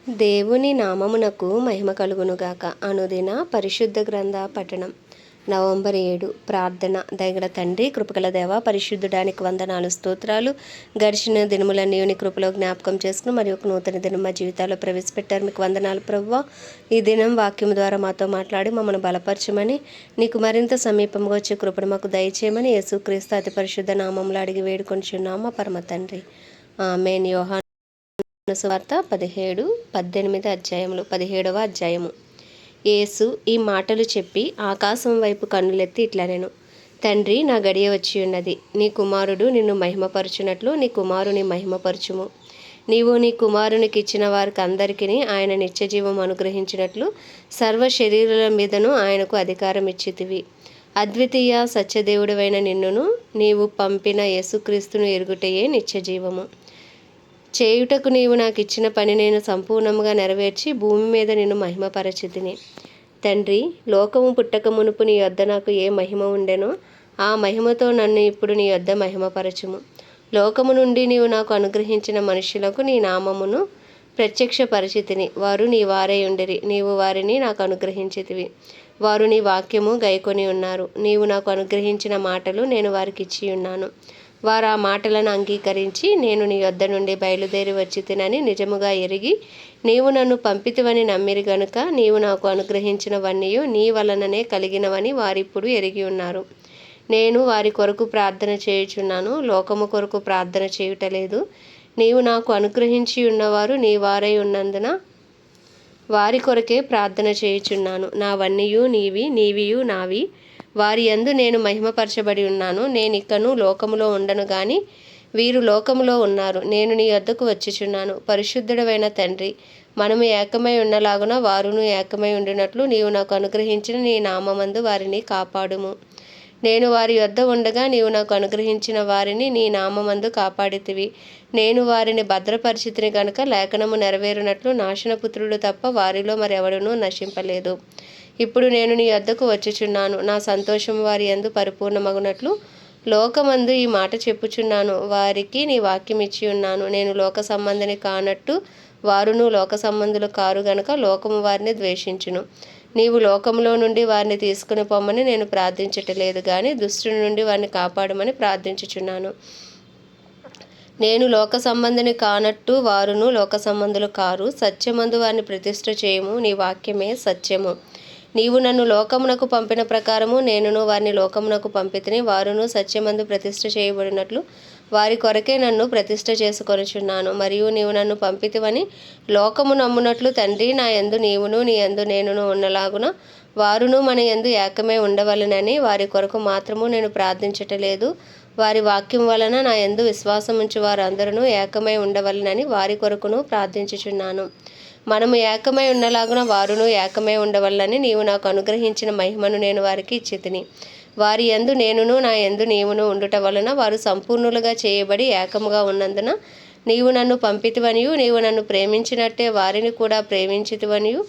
దేవుని నామమునకు మహిమ కలుగునుగాక. అనుదిన పరిశుద్ధ గ్రంథ పఠనం. నవంబర్ 7. ప్రార్థన. దయగల తండ్రి, కృపగల దేవ, పరిశుద్ధుడానికి వందనాలు, స్తోత్రాలు. గడిచిన దినములన్నీ నీ కృపలో జ్ఞాపకం చేసుకుని మరి ఒక నూతన దినం మా జీవితాల్లో ప్రవేశపెట్టారు. మీకు వందనాలు ప్రభువా. ఈ దినం వాక్యం ద్వారా మాతో మాట్లాడి మమ్మల్ని బలపరచమని, నీకు మరింత సమీపంగా వచ్చే కృపను మాకు దయచేయమని యేసుక్రీస్తు అతి పరిశుద్ధ నామంలో అడిగి వేడుకొనిచున్నాము మా పరమ తండ్రి. ఆమేన్. యోహాను సువార్త 17-18 అధ్యాయములు. 17వ అధ్యాయము. యేసు ఈ మాటలు చెప్పి ఆకాశం వైపు కన్నులెత్తి ఇట్లనెను, తండ్రి, నా గడియ వచ్చి ఉన్నది. నీ కుమారుడు నిన్ను మహిమపరచునట్లు నీ కుమారుని మహిమపరచుము. నీవు నీ కుమారునికి ఇచ్చిన వారికి అందరికీ ఆయన నిత్యజీవం అనుగ్రహించినట్లు సర్వ శరీరుల మీదను ఆయనకు అధికారం ఇచ్చితివి. అద్వితీయ సత్యదేవుడవైన నిన్నును నీవు పంపిన యేసుక్రీస్తును ఎరుగుటయే నిత్యజీవము. చేయుటకు నీవు నాకు ఇచ్చిన పని నేను సంపూర్ణముగా నెరవేర్చి భూమి మీద నిన్ను మహిమపరచితిని. తండ్రి, లోకము పుట్టక మునుపు నీ యొద్ద నాకు ఏ మహిమ ఉండెనో ఆ మహిమతో నన్ను ఇప్పుడు నీ యొద్ద మహిమపరచుము. లోకము నుండి నీవు నాకు అనుగ్రహించిన మనుష్యులకు నీ నామమును ప్రత్యక్షపరచితిని. వారు నీ వారై ఉండిరి. నీవు వారిని నాకు అనుగ్రహించితివి. వారు నీ వాక్యము గైకొని ఉన్నారు. నీవు నాకు అనుగ్రహించిన మాటలు నేను వారికి ఇచ్చి ఉన్నాను. వారు ఆ మాటలను అంగీకరించి నేను నీ యొద్ద నుండి బయలుదేరి వచ్చి తినని నిజముగా ఎరిగి నీవు నన్ను పంపితివని నమ్మిరి గనుక నీవు నాకు అనుగ్రహించినవన్నీ నీ వలననే కలిగినవని వారిప్పుడు ఎరిగి ఉన్నారు. నేను వారి కొరకు ప్రార్థన చేయుచున్నాను, లోకము కొరకు ప్రార్థన చేయుటలేదు. నీవు నాకు అనుగ్రహించి ఉన్నవారు నీ వారై ఉన్నందున వారి కొరకే ప్రార్థన చేయుచున్నాను. నావన్నీయు నీవి, నీవియు నావి. వారి యందు నేను మహిమపరచబడి ఉన్నాను. నేనిక్కను లోకములో ఉండను గాని వీరు లోకములో ఉన్నారు. నేను నీ యొద్దకు వచ్చుచున్నాను. పరిశుద్ధుడవైన తండ్రి, మనము ఏకమై ఉన్నలాగున వారును ఏకమై ఉండినట్లు నీవు నాకు అనుగ్రహించిన నీ నామమందు వారిని కాపాడుము. నేను వారి యొద్ద ఉండగా నీవు నాకు అనుగ్రహించిన వారిని నీ నామమందు కాపాడితివి. నేను వారిని భద్రపరిచితిని గనుక లేఖనము నెరవేరునట్లు నాశనపుత్రుడు తప్ప వారిలో మరెవడునూ నశింపలేదు. ఇప్పుడు నేను నీ యొద్దకు వచ్చుచున్నాను. నా సంతోషం వారి యందు పరిపూర్ణమగునట్లు లోకమందు ఈ మాట చెప్పుచున్నాను. వారికి నీ వాక్యం ఇచ్చి ఉన్నాను. నేను లోక సంబంధిని కానట్టు వారును లోక సంబంధులు కారు గనుక లోకము వారిని ద్వేషించును. నీవు లోకములో నుండి వారిని తీసుకుని పొమ్మని నేను ప్రార్థించటలేదు గాని దుష్టుని నుండి వారిని కాపాడమని ప్రార్థించుచున్నాను. నేను లోక సంబంధిని కానట్టు వారును లోక సంబంధులు కారు. సత్యమందు వారిని ప్రతిష్ఠ చేయము. నీ వాక్యమే సత్యము. నీవు నన్ను లోకమునకు పంపిన ప్రకారము నేనును వారిని లోకమునకు పంపితిని. వారును సత్యమందు ప్రతిష్ఠ చేయబడినట్లు వారి కొరకే నన్ను ప్రతిష్ఠ చేసుకొనుచున్నాను. మరియు నీవు నన్ను పంపితివని లోకము నమ్మునట్లు తండ్రి, నా యందు నీవును నీ యందు నేనును ఉన్నలాగున వారును మన యందు ఏకమై ఉండవలెనని వారి కొరకు మాత్రము నేను ప్రార్థించటలేదు. వారి వాక్యం వలన నా యందు విశ్వాసముంచు వారందరూ ఏకమై ఉండవలెనని వారి కొరకును ప్రార్థించుచున్నాను. మనము ఏకమై ఉన్నలాగున వారును ఏకమై ఉండవలనని నీవు నాకు అనుగ్రహించిన మహిమను నేను వారికి ఇచ్చితిని. వారి యందు నేనును నా యందు నీవును ఉండుట వలన వారు సంపూర్ణులుగా చేయబడి ఏకముగా ఉన్నందున నీవు నన్ను పంపితివనియు నీవు నన్ను ప్రేమించినట్టే వారిని కూడా ప్రేమించితివనియు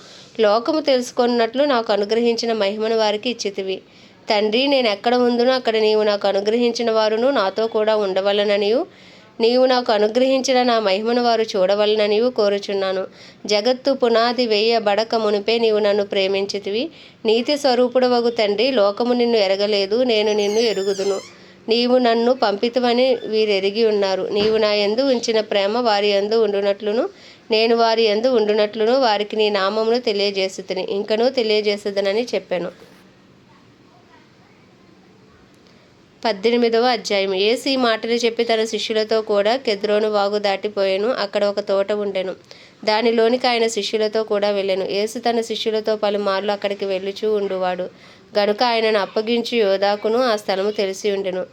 లోకము తెలుసుకున్నట్లు నాకు అనుగ్రహించిన మహిమను వారికి ఇచ్చితివి. తండ్రి, నేను ఎక్కడ ఉందునో అక్కడ నీవు నాకు అనుగ్రహించిన వారును నాతో కూడా ఉండవలననియు నీవు నాకు అనుగ్రహించిన నా మహిమను వారు చూడవలననియు కోరుచున్నాను. జగత్తు పునాది వేయబడక మునిపే నీవు నన్ను ప్రేమించితివి. నీతి స్వరూపుడవగు తండ్రి, లోకము నిన్ను ఎరగలేదు, నేను నిన్ను ఎరుగుదును. నీవు నన్ను పంపితివని వీరెరిగి ఉన్నారు. నీవు నా యందు ఉంచిన ప్రేమ వారి యందు ఉండునట్లును నేను వారి యందు ఉండునట్లును వారికి నీ నామమును తెలియజేసితిని. ఇంకనూ తెలియజేసేదనని చెప్పాను. 18వ అధ్యాయం. యేసు ఈ మాటలు చెప్పి తన శిష్యులతో కూడా కెద్రోను వాగు దాటిపోయాను. అక్కడ ఒక తోట ఉండెను. దానిలోనికి ఆయన శిష్యులతో కూడా వెళ్ళెను. యేసు తన శిష్యులతో పలుమార్లు అక్కడికి వెళ్ళుచూ ఉండువాడు గనుక ఆయనను అప్పగించు యోదాకును ఆ స్థలము తెలిసి ఉండెను.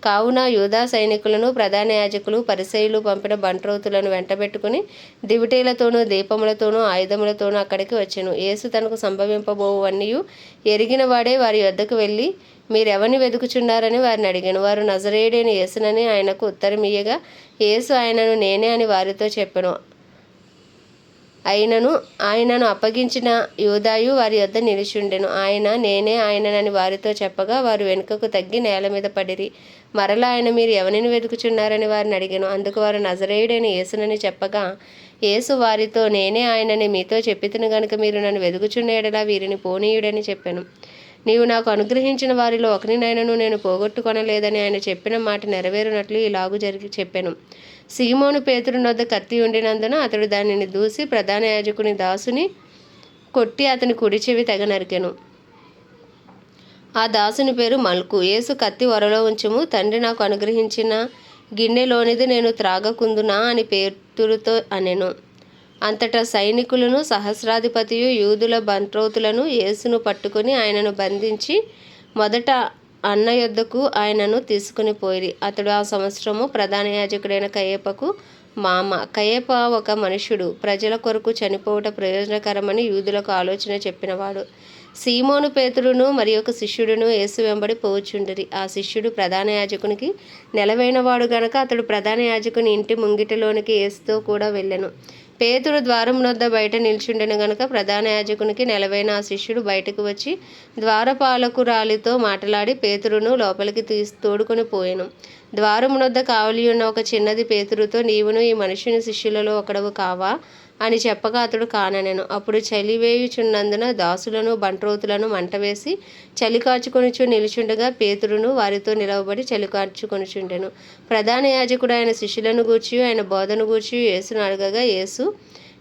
కావున యూదా సైనికులను ప్రధాన యాజకులు పరిసయ్యులు పంపిన బంట్రోతులను వెంటబెట్టుకుని దివిటీలతోనూ దీపములతోనూ ఆయుధములతోనూ అక్కడికి వచ్చెను. యేసు తనకు సంభవింపబోవన్నీ ఎరిగిన వాడే వారి యొద్దకు వెళ్ళి, మీరెవరిని వెదుకుచున్నారని వారిని అడిగాను. వారు నజరేయుడైన యేసునని ఆయనకు ఉత్తరమియ్యగా యేసు ఆయనను నేనే అని వారితో చెప్పెను. ఆయనను అప్పగించిన యూదాయు వారి యొద్ద నిలిచుండెను. ఆయన నేనే ఆయననని వారితో చెప్పగా వారు వెనుకకు తగ్గి నేల మీద పడిరి. మరలా ఆయన, మీరు ఎవరిని వెతుకుచున్నారని వారిని అడిగాను. అందుకు వారు నజరేయుడైన యేసునని చెప్పగా, యేసు వారితో, నేనే ఆయనని మీతో చెప్పితిని గనుక మీరు నన్ను వెదుకుచున్న ఎడల వీరిని పోనీయుడని చెప్పాను. నీవు నాకు అనుగ్రహించిన వారిలో ఒకరినైనను నేను పోగొట్టుకొనలేదని ఆయన చెప్పిన మాట నెరవేరునట్లు ఇలాగు చెప్పాను. సీమోను పేతురు వద్ద కత్తి ఉండినందున అతడు దానిని దూసి ప్రధాన యాజకుని దాసుని కొట్టి అతని కుడి చెవి తెగ నరికెను. ఆ దాసుని పేరు మల్కు. యేసు కత్తి ఒరలో ఉంచుము, తండ్రి నాకు అనుగ్రహించిన గిన్నెలోనిది నేను త్రాగకుందునా అని పేతురుతో అనెను. అంతటా సైనికులను సహస్రాధిపతియు యూదుల బంట్రోతులను యేసును పట్టుకుని ఆయనను బంధించి మొదట అన్న యొద్దకు ఆయనను తీసుకుని పోయిరి. అతడు ఆ సంవత్సరము ప్రధాన యాజకుడైన కయపకు మామ. కయప ఒక మనుష్యుడు, ప్రజల కొరకు చనిపోవట ప్రయోజనకరమని యూదులకు ఆలోచన చెప్పినవాడు. సీమోను పేతురును మరి ఒక శిష్యుడును యేసు వెంబడి పోవుచుండిరి. ఆ శిష్యుడు ప్రధాన యాజకునికి నెలవైనవాడు గనక అతడు ప్రధాన యాజకుని ఇంటి ముంగిటలోనికి యేసుతో కూడా వెళ్ళెను. పేతురు ద్వారం వద్ద బయట నిల్చుండెను గనుక ప్రధాన యాజకునికి నెలవైన ఆ శిష్యుడు బయటకు వచ్చి ద్వారపాలకురాలితో మాట్లాడి పేతురును లోపలికి తోడుకొని పోయెను. ద్వారమునొద్ద కావలియున్న ఒక చిన్నది పేతురుతో, నీవును ఈ మనుష్యుని శిష్యులలో ఒకడవు కావా అని చెప్పగా అతడు కాననెను. అప్పుడు చలివేయుచున్నందున దాసులను బంట్రోతులను మంటవేసి చలి కాచుకొనుచు నిలుచుండగా పేతురును వారితో నిలవబడి చలి కాచుకొనుచుండెను. ప్రధాన యాజకుడు ఆయన శిష్యులను గూర్చి ఆయన బోధను గూర్చి యేసును అడగగా, యేసు,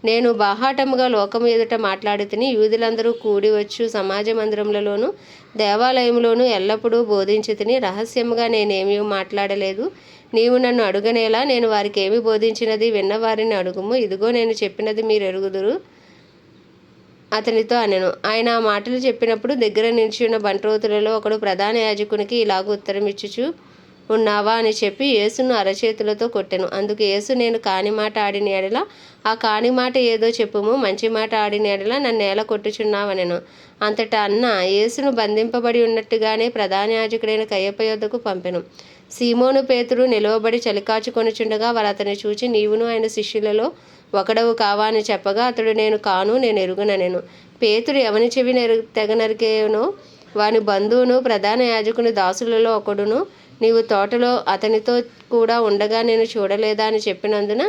నేను బాహాటముగా లోకము ఎదుట మాట్లాడి తిని యూదులందరూ కూడి వచ్చు సమాజ మందిరములలోను దేవాలయములోను ఎల్లప్పుడూ బోధించి తిని రహస్యముగా నేనేమీ మాట్లాడలేదు. నీవు నన్ను అడుగనేలా, నేను వారికి ఏమి బోధించినది విన్నవారిని అడుగుము. ఇదిగో నేను చెప్పినది మీరు ఎరుగుదురు అతనితో అనెను. ఆయన ఆ మాటలు చెప్పినప్పుడు దగ్గర నిలిచియున్న బంట్రోతులలో ఒకడు ప్రధాన యాజకునికి ఇలాగ ఉత్తరం ఇచ్చుచు ఉన్నావా అని చెప్పి యేసును అరచేతులతో కొట్టెను. అందుకు యేసు, నేను కాని మాట ఆడిన ఎడల ఆ కాని మాట ఏదో చెప్పుము, మంచి మాట ఆడిన ఎడల నన్నేల కొట్టుచున్నావనెను. అంతటా అన్న యేసును బంధింపబడి ఉన్నట్టుగానే ప్రధాన యాజకుడైన కయప యొద్దకు పంపెను. సీమోను పేతురు నిలువబడి చలికాచుకొనుచుండగా వారు అతన్ని చూచి, నీవును ఆయన శిష్యులలో ఒకడవు కావా అని చెప్పగా అతడు, నేను కాను, నేను ఎరుగననెను. పేతురు ఎవని చెవి తెగ నరికేనో వాని బంధువును ప్రధాన యాజకుని దాసులలో ఒకడును నీవు తోటలో అతనితో కూడా ఉండగా నేను చూడలేదా అని చెప్పినందున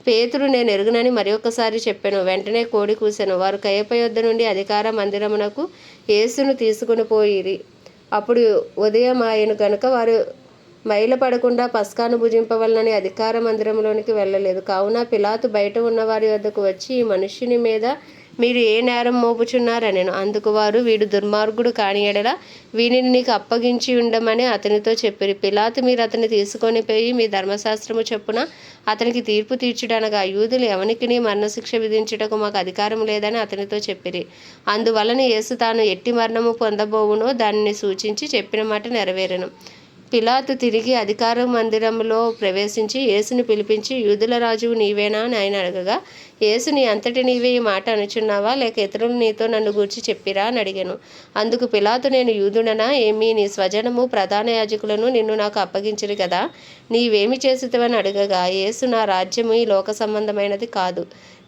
పేతురు, నేను ఎరుగునని మరి ఒకసారి చెప్పాను. వెంటనే కోడి కూసెను. వారు కయప యొద్ద నుండి అధికార మందిరమునకు యేసును తీసుకుని పోయిరి. అప్పుడు ఉదయం ఆయను గనుక వారు మైలపడకుండా పస్కాను భుజింపవలనని అధికార మందిరంలోనికి వెళ్ళలేదు. కావున పిలాతు బయట ఉన్న వారి వద్దకు వచ్చి, ఈ మనుష్యుని మీద మీరు ఏ నేరం మోపుచున్నారనెను. అందుకు వారు, వీడు దుర్మార్గుడు కాని ఎడల వీనిని నీకు అప్పగించి ఉండమని అతనితో చెప్పిరి. పిలాతు, మీరు అతన్ని తీసుకొని పోయి మీ ధర్మశాస్త్రము చొప్పున అతనికి తీర్పు తీర్చుడనగా యూదులు ఎవనికిని మరణశిక్ష విధించుటకు మాకు అధికారం లేదని అతనితో చెప్పిరి. అందువలన యేసు తాను ఎట్టి మరణము పొందబోవునో దానిని సూచించి చెప్పిన మాట నెరవేరెను. పిలాతు తిరిగి అధికార మందిరంలో ప్రవేశించి యేసుని పిలిపించి, యూదుల రాజువు నీవేనా అని ఆయన అడగగా, యేసు, నీ అంతటి నీవే ఈ మాట అనుచున్నావా, లేక ఇతరులు నీతో నన్ను గూర్చి చెప్పిరా అని అడిగాను. అందుకు పిలాతు, నేను యూదుడనా, ఏమి నీ స్వజనము ప్రధాన యాజకులను నిన్ను నాకు అప్పగించిరి కదా, నీవేమి చేసితివని అడగగా, యేసు, నా రాజ్యము ఈ లోక సంబంధమైనది కాదు.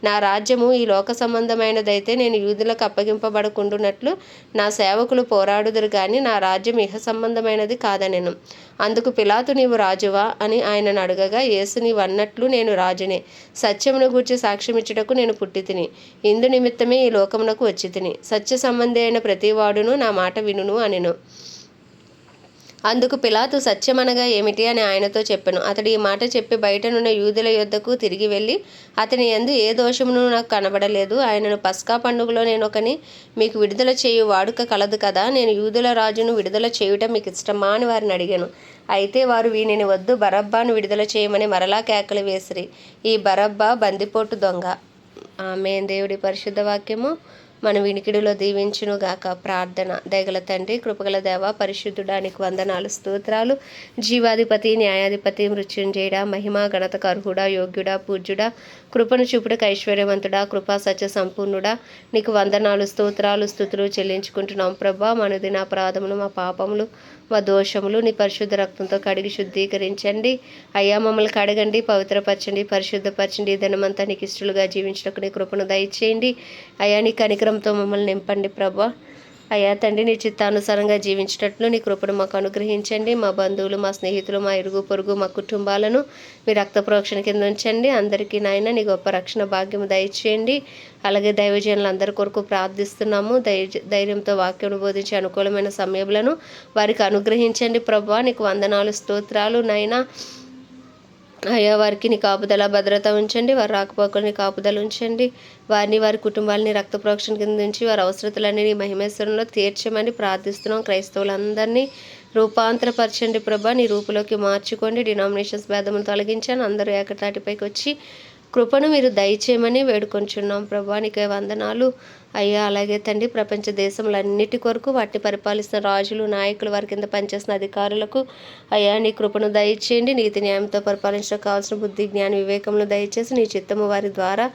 నా రాజ్యము ఈ లోక సంబంధమైనదైతే నేను యూదులకు అప్పగింపబడకుండునట్లు నా సేవకులు పోరాడుదురు గాని నా రాజ్యం ఇహ సంబంధమైనది కాదనెను. అందుకు పిలాతు, నీవు రాజువా అని ఆయనను అడగగా, యేసు, నీవన్నట్లు నేను రాజునే. సత్యమును గూర్చి సాక్ష్యమిచ్చుటకు నేను పుట్టి తిని, ఇందు నిమిత్తమే ఈ లోకమునకు వచ్చి తిని. సత్య సంబంధి అయిన ప్రతివాడును నా మాట వినును అనెను. అందుకు పిలాతు, సత్యమనగా ఏమిటి అని ఆయనతో చెప్పెను. అతడు ఈ మాట చెప్పి బయటనున్న యూదుల యొద్దకు తిరిగి వెళ్ళి, అతని యందు ఏ దోషమును నాకు కనబడలేదు. ఆయనను పస్కా పండుగలో నేనొకని మీకు విడుదల చేయు వాడుక కలదు కదా, నేను యూదుల రాజును విడుదల చేయుట మీకు ఇష్టమా అని వారిని అడిగాను. అయితే వారు, వీనిని వద్దు, బరబ్బాను విడుదల చేయమని మరలా కేకలు వేసిరి. ఈ బరబ్బా బందిపోటు దొంగ. ఆమేన్. దేవుడి పరిశుద్ధ వాక్యము మన వినికిడిలో దీవించునుగాక. ప్రార్థన. దయగల తండ్రి, కృపగల దేవ, పరిశుద్ధుడానికి వందనాలు, స్తోత్రాలు. జీవాధిపతి, న్యాయాధిపతి, మృత్యుంజయుడా, మహిమ ఘనతకు అర్హుడా, యోగ్యుడా, పూజ్యుడా, కృపను చూపుటకు ఐశ్వర్యవంతుడా, కృపా సత్య సంపూర్ణుడా, నీకు వందనాలు, స్తోత్రాలు, స్తుతులు చెల్లించుకుంటున్నాం ప్రభా. మా అనుదిన అపరాధములు, మా పాపములు, మా దోషములు నీ పరిశుద్ధ రక్తంతో కడిగి శుద్ధీకరించండి అయ్యా. మమ్మల్ని కడగండి, పవిత్రపరచండి, పరిశుద్ధపరచండి. దినమంతా నీకు ఇష్టలుగా జీవించడానికి నీ కృపను దయచేయండి అయ్యా. నీ కనికరంతో మమ్మల్ని నింపండి ప్రభా. అయ్యా తండ్రి, నీ చిత్తానుసారంగా జీవించేటట్లు నీ కృపను మాకు అనుగ్రహించండి. మా బంధువులు, మా స్నేహితులు, మా ఇరుగు పొరుగు, మా కుటుంబాలను మీ రక్త ప్రోక్షణ కింద ఉంచండి. అందరికీ నాయన నీ గొప్ప రక్షణ భాగ్యము దయచేయండి. అలాగే దైవజనులందరి కొరకు ప్రార్థిస్తున్నాము. ధైర్యంతో వాక్యం బోధించే అనుకూలమైన సమయములను వారికి అనుగ్రహించండి. ప్రభువా, నీకు వందనాలు, స్తోత్రాలు నాయనా. అయ్యా, వారికి నీ కాపుదల భద్రత ఉంచండి. వారి రాకపోకలని కాపుదల ఉంచండి. వారిని, వారి కుటుంబాలని రక్త ప్రోక్షణ కింద ఉంచి వారి అవసరతలన్నీ నీ మహిమేశ్వరంలో తీర్చమని ప్రార్థిస్తున్నాం. క్రైస్తవులందరినీ రూపాంతరపరచండి ప్రభా, నీ రూపులోకి మార్చుకోండి. డినామినేషన్స్ భేదమును తొలగించండి. అందరూ ఏకతాటిపైకి వచ్చి కృపను మీరు దయచేయమని వేడుకొంచున్నాం ప్రభా. నీకే వందనాలు అయ్యా. అలాగే తండ్రి, ప్రపంచ దేశములన్నిటి కొరకు వాటిని పరిపాలిస్తున్న రాజులు, నాయకులు, వారి కింద పనిచేసిన అధికారులకు అయ్యా నీ కృపను దయచేయండి. నీతి న్యాయంతో పరిపాలించడానికి కావాల్సిన బుద్ధి, జ్ఞాన, వివేకమును దయచేసి నీ చిత్తము వారి ద్వారా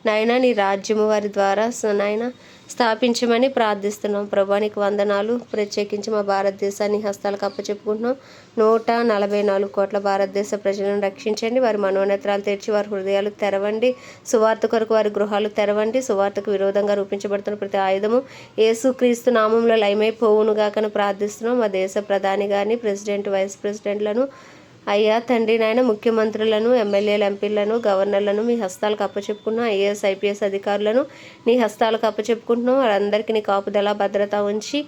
నాయన, నీ రాజ్యము వారి ద్వారా నాయన స్థాపించమని ప్రార్థిస్తున్నాం ప్రభా. నీకు వందనాలు. ప్రత్యేకించి మా భారతదేశాన్ని హస్తాలకు అప్పచెప్పుకుంటున్నాం. 144 కోట్ల భారతదేశ ప్రజలను రక్షించండి. వారి మనోనేత్రాలు తెరిచి వారి హృదయాలు తెరవండి. సువార్త కొరకు వారి గృహాలు తెరవండి. సువార్తకు విరోధంగా రూపించబడుతున్న ప్రతి ఆయుధము యేసుక్రీస్తు నామంలో లయమైపోవునుగాకని ప్రార్థిస్తున్నాం. మా దేశ ప్రధాని గారిని, ప్రెసిడెంట్, వైస్ ప్రెసిడెంట్లను అయ్యా తండ్రి నాయన, ముఖ్యమంత్రులను, ఎమ్మెల్యేలు, ఎంపీలను, గవర్నర్లను మీ హస్తాలకు అప్పచెప్పుకున్నాం. ఐఏఎస్, ఐపీఎస్ అధికారులను నీ హస్తాలకు అప్పచెప్పుకుంటున్నాం. వారందరికీ నీ కాపుదల భద్రత ఉంచి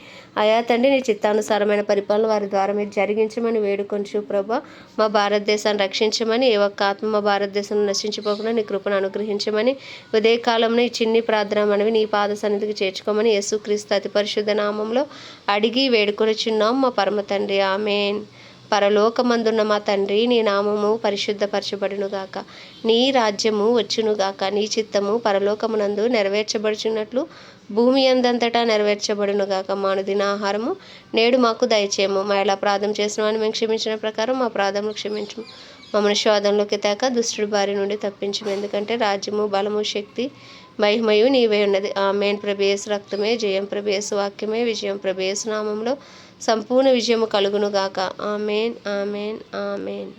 అయ్యా తండ్రి నీ చిత్తానుసారమైన పరిపాలన వారి ద్వారా మీరు జరిగించమని వేడుకొంచు ప్రభా. మా భారతదేశాన్ని రక్షించమని, ఏ ఒక్క ఆత్మ మా భారతదేశం నశించిపోకుండా నీ కృపను అనుగ్రహించమని ఉదయకాలంలో ఈ చిన్ని ప్రార్థన మనవి నీ పాద సన్నిధికి చేర్చుకోమని యేసుక్రీస్తు అతి పరిశుద్ధ నామంలో అడిగి వేడుకొనిచున్నాం మా పరమ తండ్రి. ఆమేన్. పరలోకమందున్న మా తండ్రి, నీ నామము పరిశుద్ధపరచబడునుగాక. నీ రాజ్యము వచ్చునుగాక. నీ చిత్తము పరలోకమునందు నెరవేర్చబడుచున్నట్లు భూమి అందంతటా నెరవేర్చబడునుగాక. మానుదిన ఆహారము నేడు మాకు దయచేయము. మా ఎలా అపరాధం చేసిన వాడిని మేము క్షమించిన ప్రకారం మా అపరాధములు క్షమించము. మమ్మల్ని శోధనలోకి తేక దుష్టుడి బారి నుండి తప్పించము. ఎందుకంటే రాజ్యము, బలము, శక్తి, మహిమయు నీవే ఉన్నది. ఆమేన్. ప్రభు యేసు రక్తమే జయం. ప్రభు యేసు వాక్యమే విజయం. ప్రభు యేసు నామంలో సంపూర్ణ విజయము కలుగునుగాక. ఆమేన్, ఆమేన్, ఆమేన్.